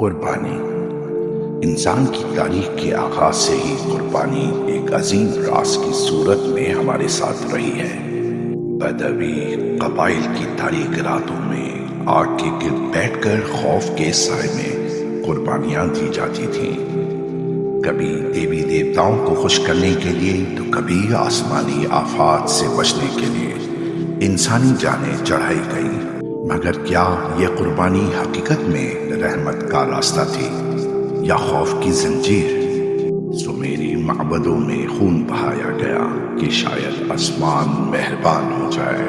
قربانی انسان کی تاریخ کے آغاز سے ہی قربانی ایک عظیم راز کی صورت میں ہمارے ساتھ رہی ہے۔ بدوی قبائل کی تاریک راتوں میں آگ کے گرد بیٹھ کر خوف کے سائے میں قربانیاں دی جاتی تھیں، کبھی دیوی دیوتاؤں کو خوش کرنے کے لیے تو کبھی آسمانی آفات سے بچنے کے لیے انسانی جانیں چڑھائی گئیں۔ مگر کیا یہ قربانی حقیقت میں رحمت کا راستہ تھی یا خوف کی زنجیر؟ سمیری معبدوں میں خون بہایا گیا کہ شاید آسمان مہربان ہو جائے۔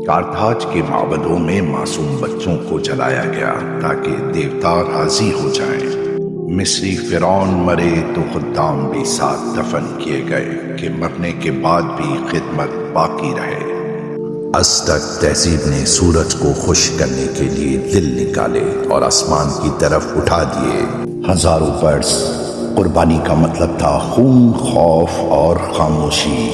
کارتھاج کے معبدوں میں معصوم بچوں کو جلایا گیا تاکہ دیوتا راضی ہو جائیں۔ مصری فرعون مرے تو خدام بھی ساتھ دفن کیے گئے کہ مرنے کے بعد بھی خدمت باقی رہے۔ ازتک تہذیب نے سورج کو خوش کرنے کے لیے دل نکالے اور آسمان کی طرف اٹھا دیے۔ ہزاروں برس قربانی کا مطلب تھا خون، خوف اور خاموشی۔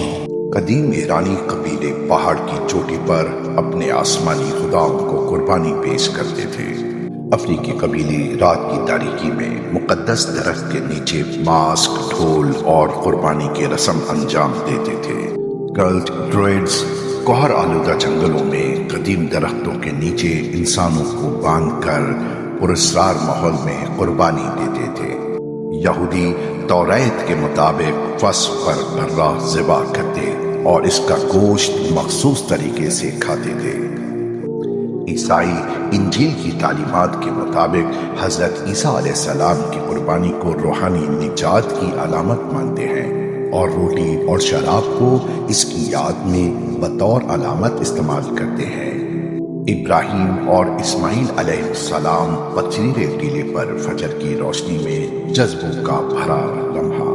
قدیم ایرانی قبیلے پہاڑ کی چوٹی پر اپنے آسمانی خداؤں کو قربانی پیش کرتے تھے۔ افریقی قبیلے رات کی تاریکی میں مقدس درخت کے نیچے ماسک، ڈھول اور قربانی کے رسم انجام دیتے تھے۔ کلٹ ڈروئڈز کوہر آلودہ جنگلوں میں قدیم درختوں کے نیچے انسانوں کو باندھ کر پراسرار ماحول میں قربانی دیتے تھے۔ یہودی توریت کے مطابق فصح پر بھرا ذبح کرتے اور اس کا گوشت مخصوص طریقے سے کھاتے تھے۔ عیسائی انجیل کی تعلیمات کے مطابق حضرت عیسیٰ علیہ السلام کی قربانی کو روحانی نجات کی علامت مانتے ہیں اور روٹی اور شراب کو اس کی یاد میں بطور علامت استعمال کرتے ہیں۔ ابراہیم اور اسماعیل علیہ السلام پتھریلے ٹیلے پر فجر کی روشنی میں جذبوں کا بھرا لمحہ،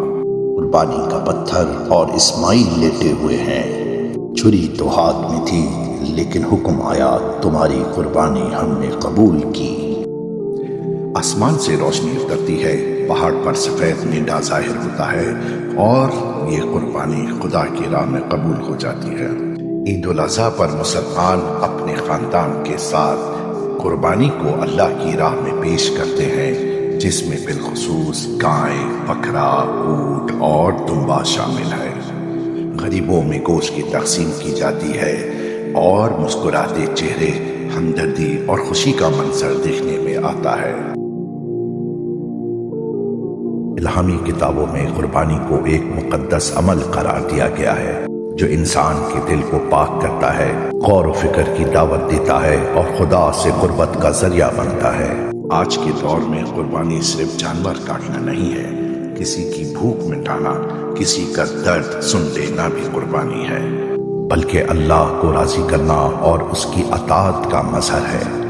قربانی کا پتھر اور اسماعیل لیٹے ہوئے ہیں۔ چھری تو ہاتھ میں تھی لیکن حکم آیا تمہاری قربانی ہم نے قبول کی۔ آسمان سے روشنی اترتی ہے، پہاڑ پر سفید مینڈا ظاہر ہوتا ہے اور یہ قربانی خدا کی راہ میں قبول ہو جاتی ہے۔ عید الاضحیٰ پر مسلمان اپنے خاندان کے ساتھ قربانی کو اللہ کی راہ میں پیش کرتے ہیں، جس میں بالخصوص گائے، بکرا، اونٹ اور دمبا شامل ہے۔ غریبوں میں گوشت کی تقسیم کی جاتی ہے اور مسکراتے چہرے، ہمدردی اور خوشی کا منظر دیکھنے میں آتا ہے۔ الہامی کتابوں میں قربانی کو ایک مقدس عمل قرار دیا گیا ہے جو انسان کے دل کو پاک کرتا ہے، غور و فکر کی دعوت دیتا ہے اور خدا سے قربت کا ذریعہ بنتا ہے۔ آج کے دور میں قربانی صرف جانور کاٹنا نہیں ہے، کسی کی بھوک مٹانا، کسی کا درد سن لینا بھی قربانی ہے، بلکہ اللہ کو راضی کرنا اور اس کی اطاعت کا مظہر ہے۔